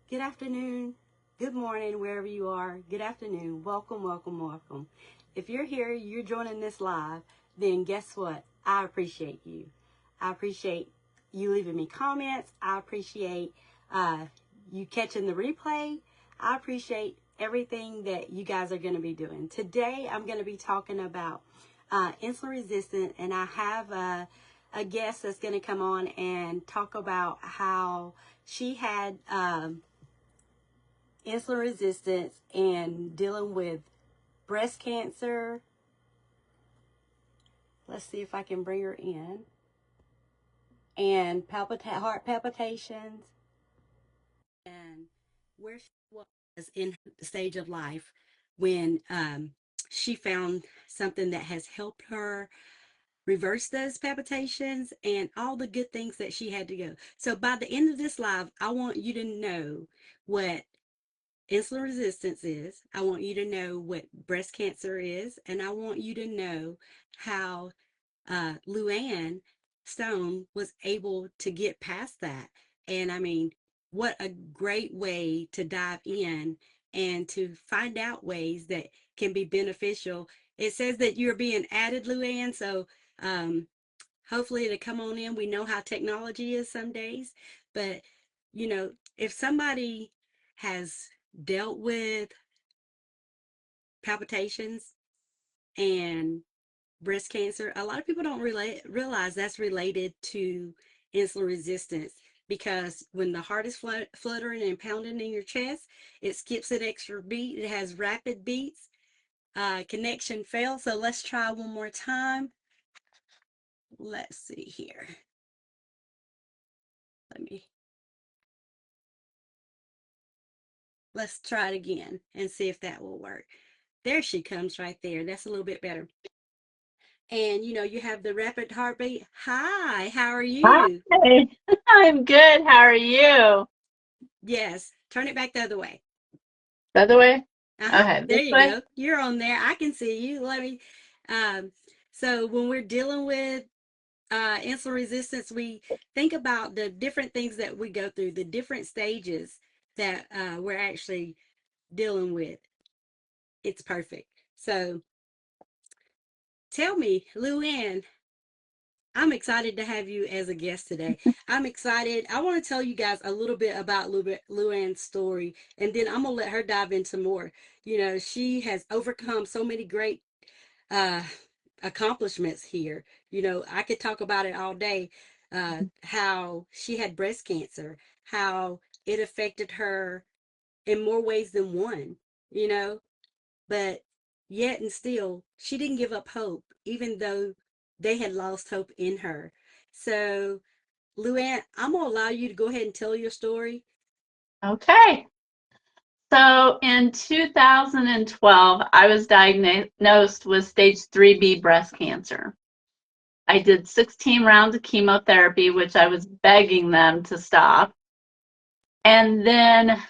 good afternoon, good morning, wherever you are. Good afternoon. Welcome, welcome, welcome. If you're here, you're joining this live, then guess what? I appreciate you. I appreciate you leaving me comments. I appreciate you catching the replay. I appreciate everything that you guys are going to be doing. Today, I'm going to be talking about insulin resistant, and I have a guest that's going to come on and talk about how she had insulin resistance and dealing with breast cancer. Let's see if I can bring her in. And heart palpitations, and where she was in the stage of life when she found something that has helped her reverse those palpitations and all the good things that she had to go. So by the end of this live, I want you to know what insulin resistance is. I want you to know what breast cancer is, and I want you to know how LouAnne Stone was able to get past that. And I mean, what a great way to dive in and to find out ways that can be beneficial. It says that you're being added, LouAnne, so um, hopefully to come on in. We know how technology is some days, but if somebody has dealt with palpitations and breast cancer, a lot of people don't realize that's related to insulin resistance, because when the heart is fluttering and pounding in your chest, it skips an extra beat. It has rapid beats. Connection failed, so let's try one more time. Let's see here. Let's try it again and see if that will work. There she comes right there. That's a little bit better. And you have the rapid heartbeat. Hi, how are you? Hi, I'm good. How are you? Yes, turn it back the other way. The other way? Uh-huh. Okay, There this you way? go. You're on there. I can see you. Let me um so when we're dealing with insulin resistance, we think about the different things that we go through, the different stages that we're actually dealing with. It's perfect. So tell me, LouAnne, I'm excited to have you as a guest today. I'm excited. I want to tell you guys a little bit about LouAnne's story, and then I'm going to let her dive into more. She has overcome so many great uh, accomplishments here. I could talk about it all day. How she had breast cancer, how it affected her in more ways than one, you know, but yet and still, she didn't give up hope, even though they had lost hope in her. So, LouAnne, I'm going to allow you to go ahead and tell your story. Okay. So in 2012, I was diagnosed with stage 3B breast cancer. I did 16 rounds of chemotherapy, which I was begging them to stop. And then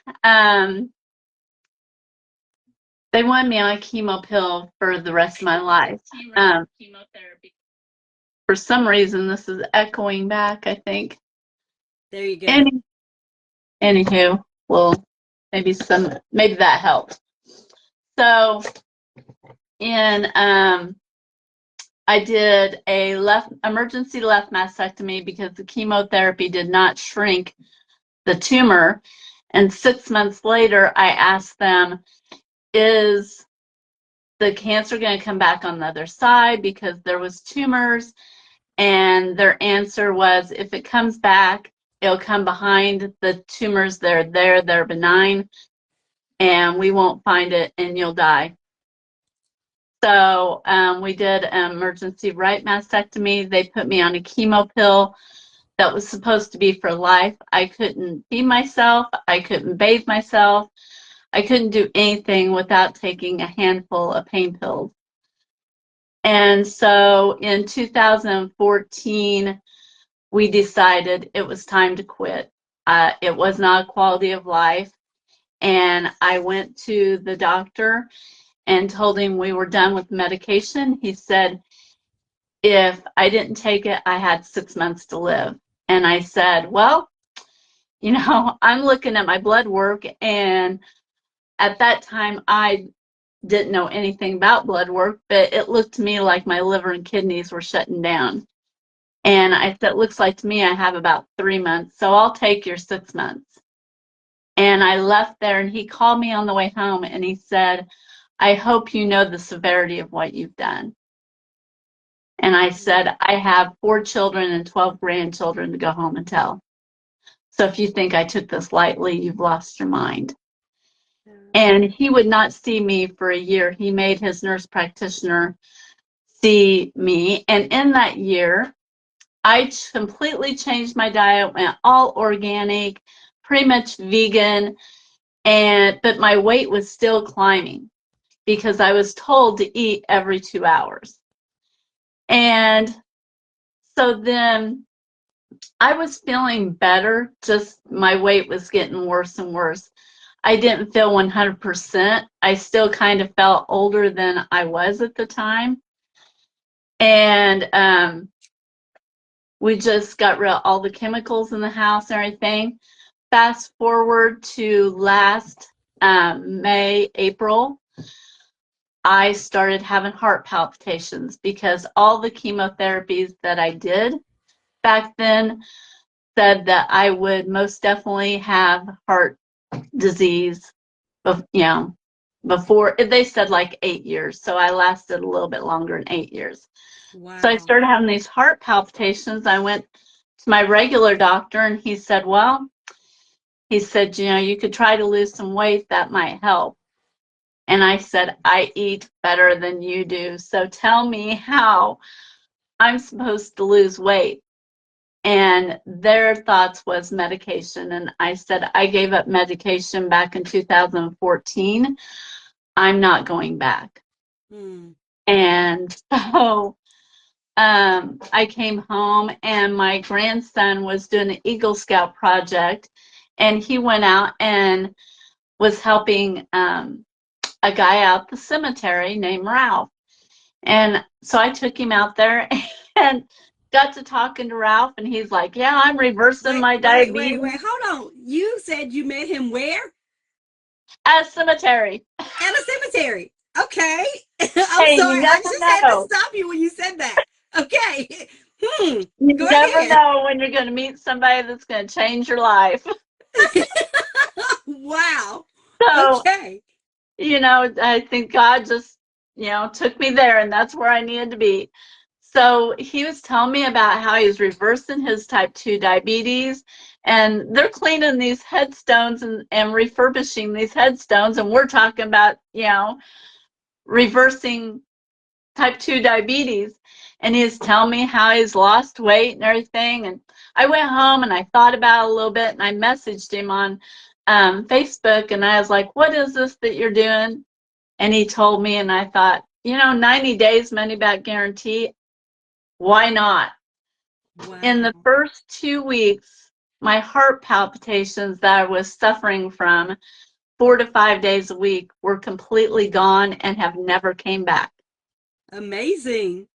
they wanted me on a chemo pill for the rest of my life. For some reason, this is echoing back, I think. There you go. Any, Anywho, well, maybe that helped. So in I did a emergency left mastectomy because the chemotherapy did not shrink the tumor. And 6 months later, I asked them, is the cancer going to come back on the other side because there was tumors? And their answer was, if it comes back, it'll come behind the tumors that are there. They're benign, and we won't find it, and you'll die. So we did an emergency right mastectomy. They put me on a chemo pill that was supposed to be for life. I couldn't feed myself. I couldn't bathe myself. I couldn't do anything without taking a handful of pain pills. And so in 2014, we decided it was time to quit. It was not a quality of life. And I went to the doctor and told him we were done with medication. He said, if I didn't take it, I had 6 months to live. And I said, well, I'm looking at my blood work, and at that time I didn't know anything about blood work, but it looked to me like my liver and kidneys were shutting down. And I said, it looks like to me I have about 3 months, so I'll take your 6 months. And I left there, and he called me on the way home, and he said, I hope you know the severity of what you've done. And I said, I have 4 children and 12 grandchildren to go home and tell. So if you think I took this lightly, you've lost your mind. And he would not see me for a year. He made his nurse practitioner see me. And in that year, I completely changed my diet, went all organic, pretty much vegan, but my weight was still climbing because I was told to eat every 2 hours. And so then I was feeling better, just my weight was getting worse and worse. I didn't feel 100%. I still kind of felt older than I was at the time. And we just got rid of all the chemicals in the house and everything. Fast forward to last May, April, I started having heart palpitations because all the chemotherapies that I did back then said that I would most definitely have heart disease, before they said like 8 years. So I lasted a little bit longer than 8 years. So I Wow. started having these heart palpitations. I went to my regular doctor, and he said, you could try to lose some weight. That might help. And I said, I eat better than you do. So tell me how I'm supposed to lose weight. And their thoughts was medication. And I said, I gave up medication back in 2014. I'm not going back. Hmm. And so I came home, and my grandson was doing an Eagle Scout project, and he went out and was helping a guy out the cemetery named Ralph. And so I took him out there and got to talking to Ralph, and he's like, yeah, I'm reversing Wait, my wait, wait, diabetes wait. Hold on. You said you met him where? at a cemetery. At a cemetery. Okay. I'm Hey, sorry. you I never just had to know. stop you when you said that. Okay. Hmm. You Go never ahead. know when you're going to meet somebody that's going to change your life. Wow. So, Okay. I think God just, took me there, and that's where I needed to be. So he was telling me about how he's reversing his type 2 diabetes, and they're cleaning these headstones and refurbishing these headstones. And we're talking about, reversing type 2 diabetes. And he's telling me how he's lost weight and everything. And I went home and I thought about it a little bit, and I messaged him on Facebook, and I was like, what is this that you're doing? And he told me, and I thought, 90 days money back guarantee. Why not? In the Wow. first 2 weeks, my heart palpitations that I was suffering from 4 to 5 days a week were completely gone and have never came back. Amazing.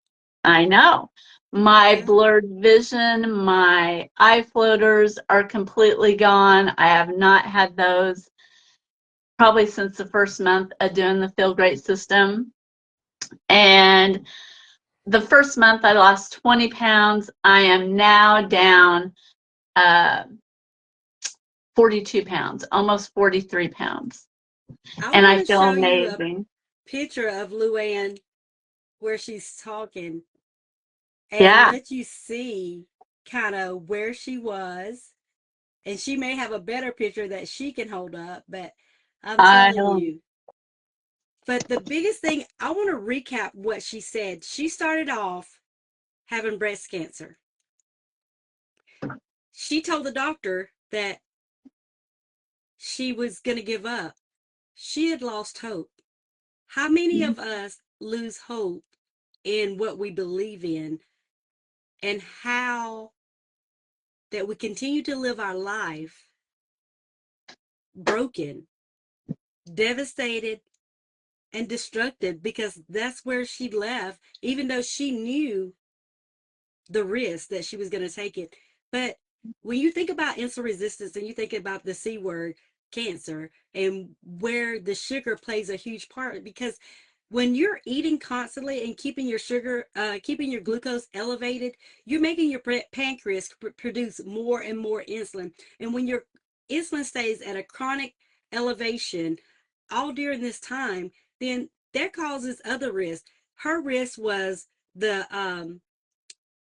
I know. My Wow. blurred vision, my eye floaters are completely gone. I have not had those probably since the first month of doing the Feel Great system. And the first month I lost 20 pounds. I am now down uh, 42 pounds, almost 43 pounds. I And want I to feel show you a amazing. picture of LouAnne where she's talking and Yeah. let you see kind of where she was. And she may have a better picture that she can hold up, but I'm I telling um, you. But the biggest thing, I want to recap what she said. She started off having breast cancer. She told the doctor that she was going to give up. She had lost hope. How many of us lose hope in what we believe in, and how that we continue to live our life broken, devastated, and destructive, because that's where she left, even though she knew the risk that she was going to take it. But when you think about insulin resistance and you think about the C word, cancer, and where the sugar plays a huge part, because when you're eating constantly and keeping your sugar, keeping your glucose elevated, you're making your pancreas produce more and more insulin. And when your insulin stays at a chronic elevation all during this time, then that causes other risks. Her risk was the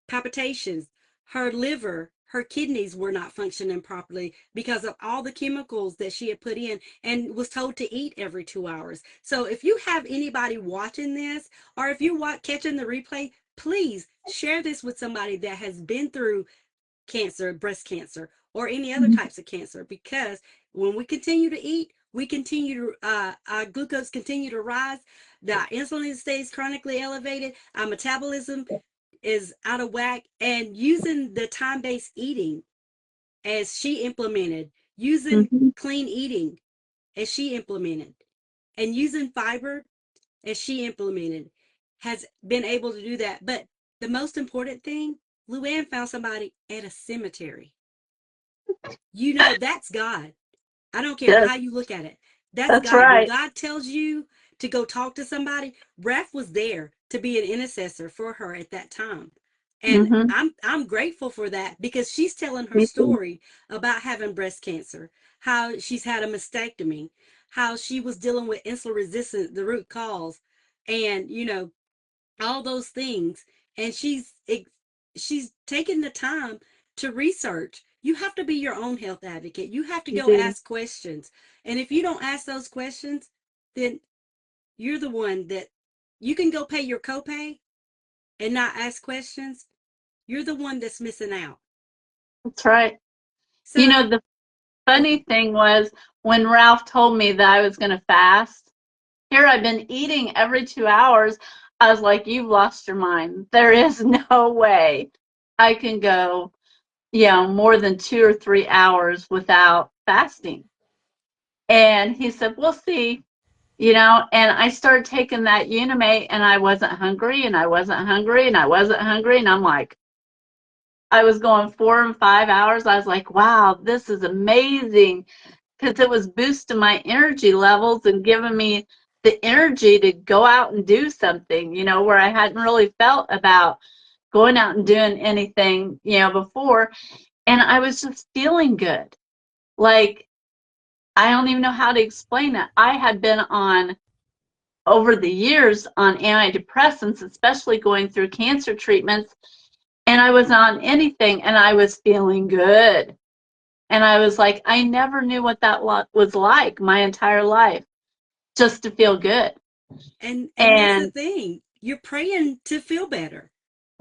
palpitations. Her liver, her kidneys were not functioning properly because of all the chemicals that she had put in and was told to eat every 2 hours. So if you have anybody watching this, or if you're catching the replay, please share this with somebody that has been through cancer, breast cancer, or any other Mhm. types of cancer, because when we continue to eat, we continue to our glucose continue to rise, the insulin stays chronically elevated, our metabolism is out of whack. And using the time-based eating as she implemented, using Mhm. clean eating as she implemented, and using fiber as she implemented, has been able to do that. But the most important thing, LouAnne found somebody at a cemetery. You know, that's God. I don't care Yes, how you look at it. That's that's God. When right. God tells you to go talk to somebody, Ref was there to be an intercessor for her at that time. And Hmm. I'm grateful for that, because she's telling her Me too. story about having breast cancer, how she's had a mastectomy, how she was dealing with insulin resistance, the root cause, and all those things. And she's taken the time to research. You have to be your own health advocate. You have to You go do. ask questions. And if you don't ask those questions, then you're the one that, you can go pay your copay and not ask questions. You're the one that's missing out. That's right. You So, know, the funny thing was when Ralph told me that I was going to fast, here I've been eating every 2 hours. I was like, you've lost your mind. There is no way I can go, more than 2 or 3 hours without fasting. And he said, we'll see, and I started taking that Unimate and I wasn't hungry and I wasn't hungry and I wasn't hungry. And I'm like, I was going 4 and 5 hours. I was like, wow, this is amazing, because it was boosting my energy levels and giving me the energy to go out and do something, where I hadn't really felt about going out and doing anything, before. And I was just feeling good. Like, I don't even know how to explain it. I had been on, over the years, on antidepressants, especially going through cancer treatments, and I was on anything and I was feeling good. And I was like, I never knew what that was like my entire life, just to feel good. and that's the And thing. You're praying to feel better.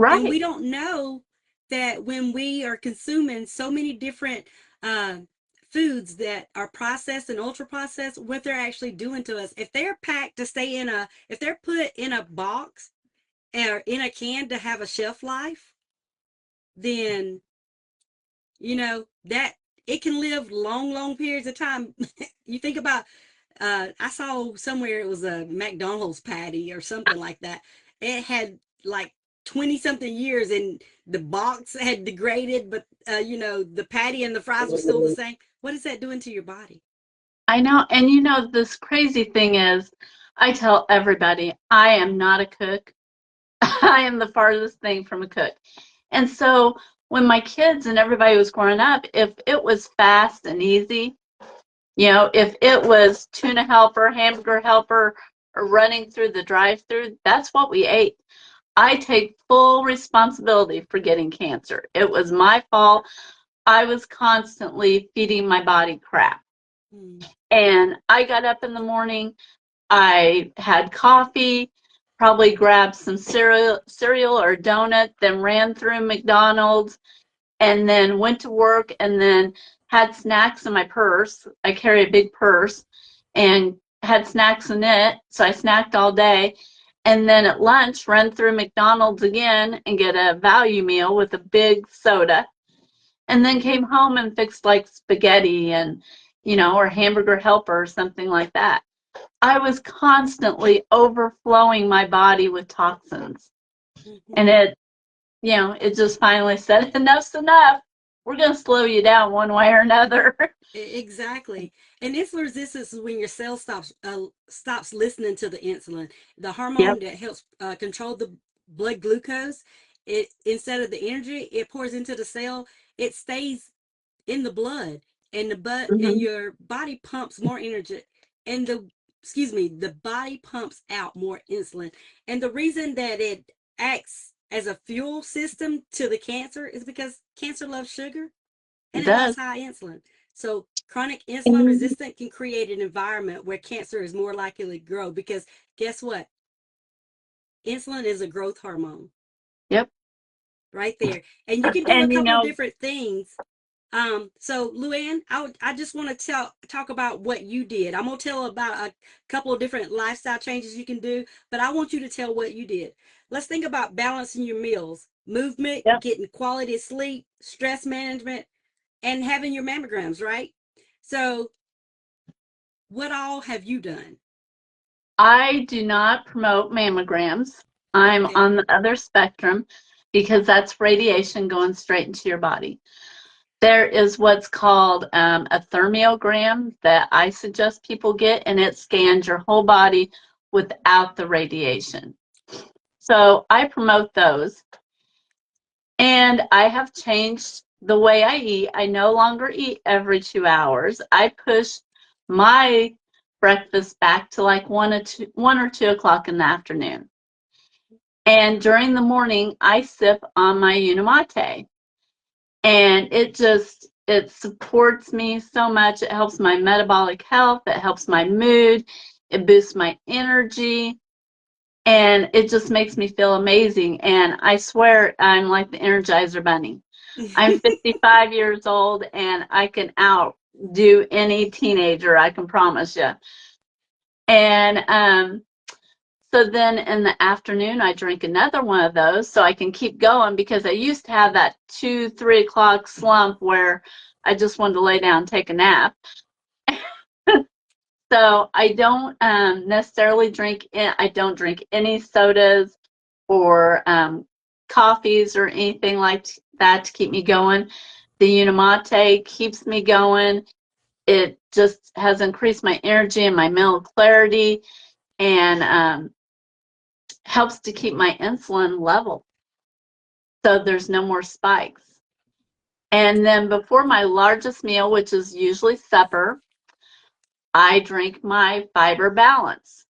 And we right, don't know that when we are consuming so many different uh, foods that are processed and ultra processed, what they're actually doing to us. If they're packed to stay in a, if they're put in a box or in a can to have a shelf life, then that it can live long, long periods of time. You think about, I saw somewhere it was a McDonald's patty or something like that. It had like 20 something years, and the box had degraded, but the patty and the fries were still the same. What is that doing to your body? I know. And this crazy thing is, I tell everybody I am not a cook. I am the farthest thing from a cook. And so when my kids and everybody was growing up, if it was fast and easy, if it was tuna helper, hamburger helper, or running through the drive-through, that's what we ate. I take full responsibility for getting cancer. It was my fault. I was constantly feeding my body crap. Hmm. And I got up in the morning, I had coffee, probably grabbed some cereal or donut, then ran through McDonald's, and then went to work, and then had snacks in my purse. I carry a big purse, and had snacks in it. So I snacked all day. And then at lunch, run through McDonald's again and get a value meal with a big soda. And then came home and fixed like spaghetti and, or hamburger helper or something like that. I was constantly overflowing my body with toxins. And Hmm. it just finally said, enough's enough. we're going to slow you down one way or another. Exactly. And insulin resistance is when your cell stops listening to the insulin, the Yep. hormone that helps control the blood glucose. It instead of the energy it pours into the cell, it stays in the blood, and Hmm. your body pumps more energy, and the body pumps out more insulin. And the reason that it acts as a fuel system to the cancer is because cancer loves sugar It and it loves does. high insulin. So chronic insulin Mhm. resistant can create an environment where cancer is more likely to grow, because guess what? Insulin is a growth hormone Yep. right there. And you can do a And couple of different things. So LouAnne, I just want to talk about what you did. I'm gonna tell about a couple of different lifestyle changes you can do, but I want you to tell what you did. Let's think about balancing your meals, movement, yep. getting quality sleep, stress management, and having your mammograms, right? So what all have you done? I do not promote mammograms. I'm Okay. on the other spectrum because that's radiation going straight into your body. There is what's called a thermiogram that I suggest people get, and it scans your whole body without the radiation. So I promote those. And I have changed the way I eat. I no longer eat every 2 hours. I push my breakfast back to like 1 or 2 o'clock in the afternoon. And during the morning, I sip on my Unimate. And it supports me so much. It helps my metabolic health. It helps my mood. It boosts my energy. And it just makes me feel amazing. And I swear I'm like the Energizer Bunny. I'm 55 years old and I can outdo any teenager, I can promise you. And so then in the afternoon, I drink another one of those so I can keep going, because I used to have that 2, 3 o'clock slump where I just wanted to lay down and take a nap. So I don't necessarily I don't drink any sodas or coffees or anything like that to keep me going. The Unimate keeps me going. It just has increased my energy and my mental clarity, and helps to keep my insulin level so there's no more spikes. And then before my largest meal, which is usually supper, I drink my fiber balance.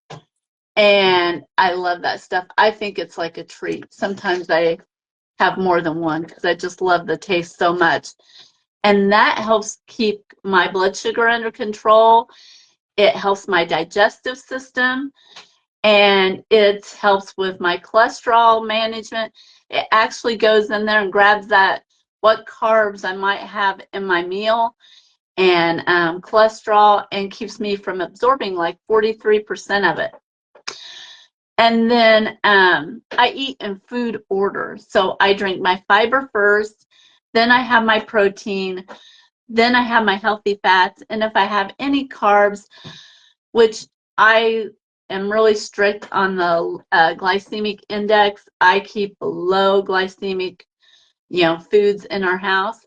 And I love that stuff. I think it's like a treat. Sometimes I have more than one because I just love the taste so much. And that helps keep my blood sugar under control. It helps my digestive system, and it helps with my cholesterol management. It actually goes in there and grabs that, what carbs I might have in my meal, and cholesterol, and keeps me from absorbing like 43% of it. And then I eat in food order. So I drink my fiber first, then I have my protein, then I have my healthy fats. And if I have any carbs, which I am really strict on the glycemic index, I keep low glycemic, foods in our house.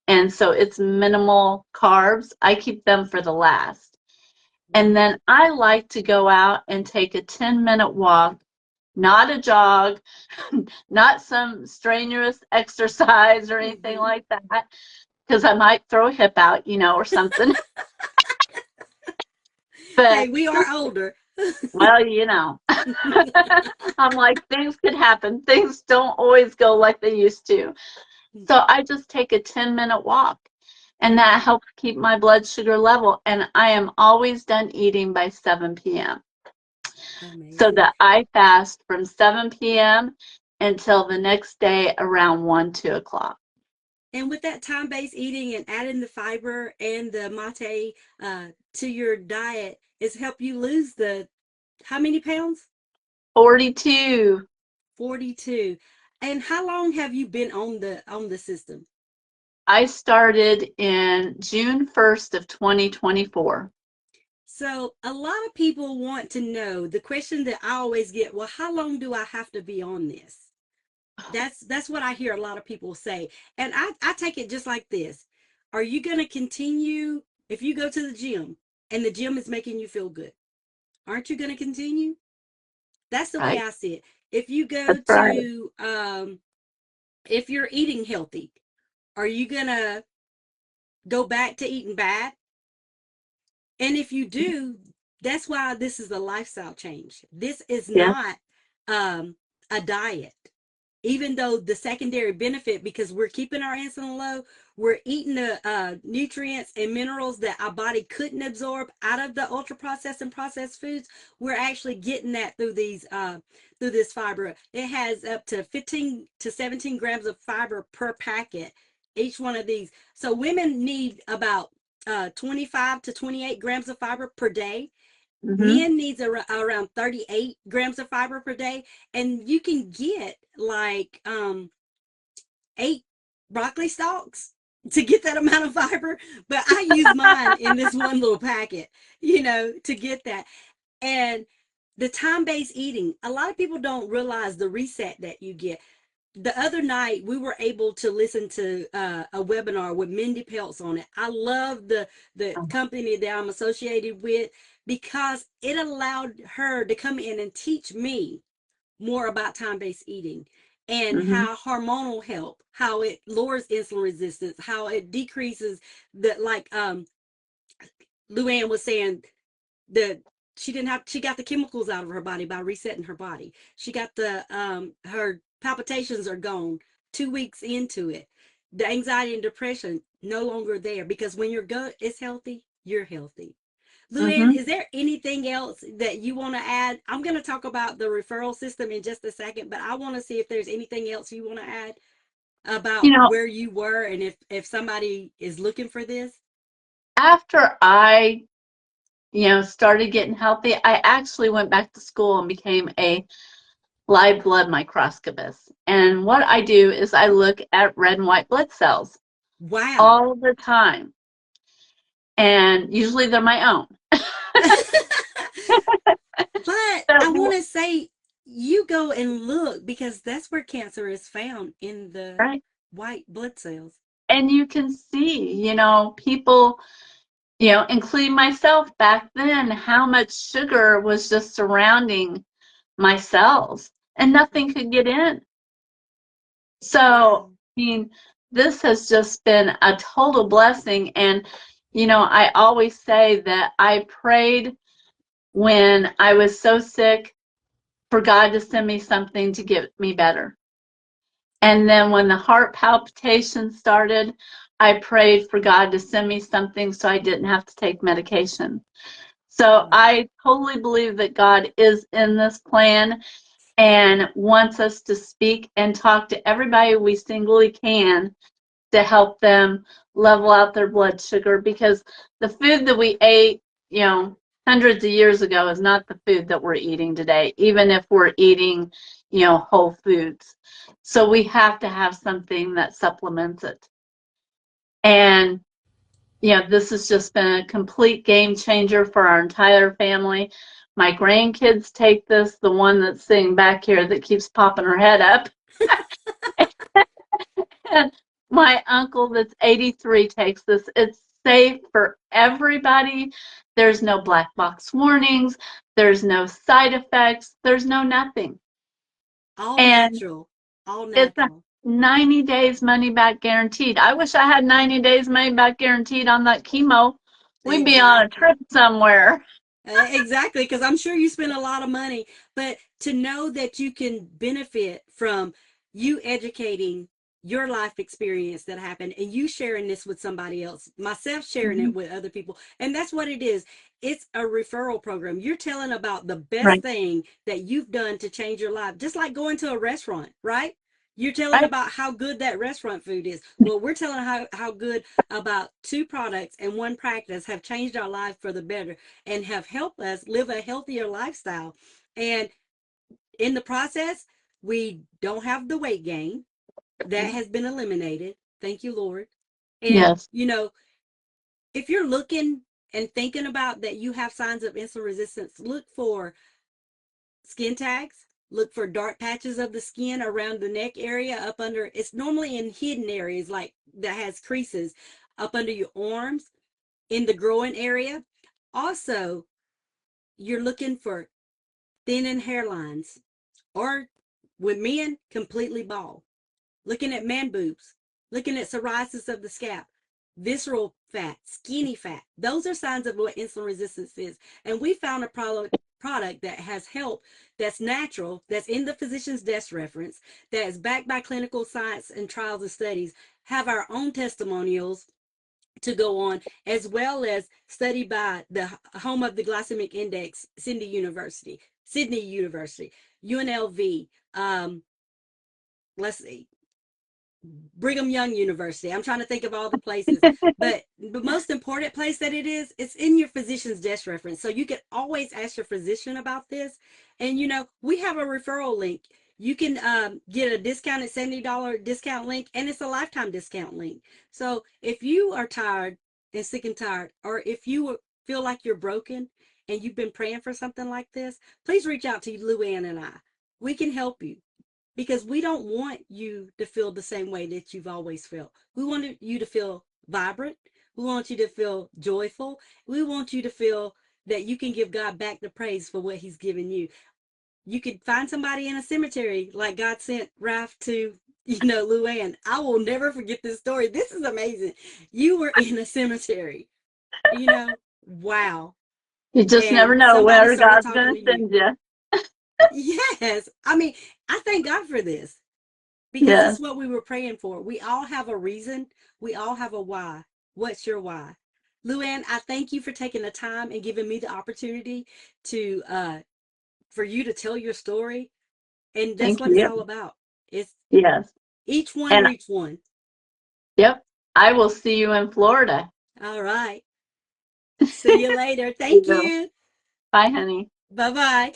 And so it's minimal carbs. I keep them for the last. And Mm-hmm. then I like to go out and take a 10-minute walk, not a jog, not some strenuous exercise or anything Mm-hmm. like that, because I might throw a hip out, or something. Hey, But we are just, older. well, I'm like, things could happen. Things don't always go like they used to. So I just take a 10-minute walk, and that helps keep my blood sugar level. And I am always done eating by 7 p.m. So Amazing. that I fast from 7 p.m. until the next day around 1, 2 o'clock. And with that time-based eating and adding the fiber and the mate to your diet, it's helped you lose the how many pounds? 42. 42. And how long have you been on the system? I started in June 1st of 2024. So a lot of people want to know the question that I always get, well, how long do I have to be on this? That's what I hear a lot of people say. And I take it just like this. Are you going to continue if you go to the gym and the gym is making you feel good? Aren't you going to continue? That's the way Right. I see it. If you go That's right. to if you're eating healthy, are you going to go back to eating bad? And if you do, that's why this is a lifestyle change. This is Yeah. not a diet. Even though the secondary benefit, because we're keeping our insulin low, we're eating the nutrients and minerals that our body couldn't absorb out of the ultra processed and processed foods. We're actually getting that through these through this fiber. It has up to 15 to 17 grams of fiber per packet, each one of these. So women need about 25 to 28 grams of fiber per day. Mm-hmm. Men needs around 38 grams of fiber per day, and you can get like 8 broccoli stalks to get that amount of fiber. But I use mine in this one little packet, to get that. And the time-based eating, a lot of people don't realize the reset that you get. The other night we were able to listen to a webinar with Mindy Peltz on it. I love the company that I'm associated with because it allowed her to come in and teach me more about time-based eating and Mm-hmm. how hormonal health, how it lowers insulin resistance, how it decreases the, like LouAnne was saying, the she got the chemicals out of her body by resetting her body. She got the her palpitations are gone 2 weeks into it. The anxiety and depression no longer there, because when your gut is healthy, you're healthy. LouAnne, Mm-hmm. is there anything else that you want to add? I'm going to talk about the referral system in just a second, but I want to see if there's anything else you want to add You about know, where you were, and if somebody is looking for this. after I, started getting healthy, I actually went back to school and became a live blood microscopist. And what I do is I look at red and white blood cells Wow. all the time. And usually they're my own. But I want So, to say, you go and look, because that's where cancer is found, in the right. white blood cells. And you can see, people, including myself back then, how much sugar was just surrounding my cells and nothing could get in. So, Wow. I mean, this has just been a total blessing. And, I always say that I prayed when I was so sick for God to send me something to get me better. And then when the heart palpitations started, I prayed for God to send me something so I didn't have to take medication. So Wow. I totally believe that God is in this plan and wants us to speak and talk to everybody we singly can to help them level out their blood sugar, because the food that we ate, hundreds of years ago is not the food that we're eating today, even if we're eating, whole foods. So we have to have something that supplements it. And, this has just been a complete game changer for our entire family. My grandkids take this, the one that's sitting back here that keeps popping her head up. And my uncle that's 83 takes this. It's safe for everybody. There's no black box warnings. There's no side effects. There's no nothing. All And natural. All it's a natural. 90 days money back guaranteed. I wish I had 90 days money back guaranteed on that chemo. We'd be on a Exactly. trip somewhere. Exactly, because I'm sure you spend a lot of money, but to know that you can benefit from you educating your life experience that happened, and you sharing this with somebody else, myself sharing Mm-hmm. it with other people, and that's what it is. It's a referral program. You're telling about the best Right. thing that you've done to change your life, just like going to a restaurant, right? You're telling Right. about how good that restaurant food is. Well, we're telling how good about 2 products and 1 practice have changed our life for the better and have helped us live a healthier lifestyle. And in the process, we don't have the weight gain that has been eliminated. Thank you, Lord. And, Yes. if you're looking and thinking about that you have signs of insulin resistance, look for skin tags, Look for dark patches of the skin around the neck area, up under. It's normally in hidden areas like that has creases, up under your arms, in the groin area. Also, you're looking for thinning hairlines, or with men, completely bald. Looking at man boobs, looking at psoriasis of the scalp, visceral fat, skinny fat. Those are signs of what insulin resistance is. And we found a product that has help, that's natural, that's in the physician's desk reference, that is backed by clinical science and trials and studies, have our own testimonials to go on, as well as studied by the home of the glycemic index, Sydney University, UNLV, let's see, Brigham Young University. I'm trying to think of all the places, but the most important place that it's in your physician's desk reference. So you can always ask your physician about this. And we have a referral link. You can get a discounted $70 discount link, and it's a lifetime discount link. So if you are tired and sick and tired, or if you feel like you're broken and you've been praying for something like this, please reach out to LouAnne and I. We can help you, because we don't want you to feel the same way that you've always felt. We want you to feel vibrant. We want you to feel joyful. We want you to feel that you can give God back the praise for what he's given you. You could find somebody in a cemetery like God sent Ralph to, LouAnne. I will never forget this story. This is amazing. You were in a cemetery, wow. You just And never know somebody where started God's talking going to to you. send you. Yes. I mean, I thank God for this, because Yes. it's what we were praying for. We all have a reason. We all have a why. What's your why? LouAnne, I thank you for taking the time and giving me the opportunity to for you to tell your story. And that's Thank what it's you. all about. It's Yes. each one And reach one. yep, I will see you in Florida. All right. See you later. You Thank will. you. Bye, honey. Bye-bye.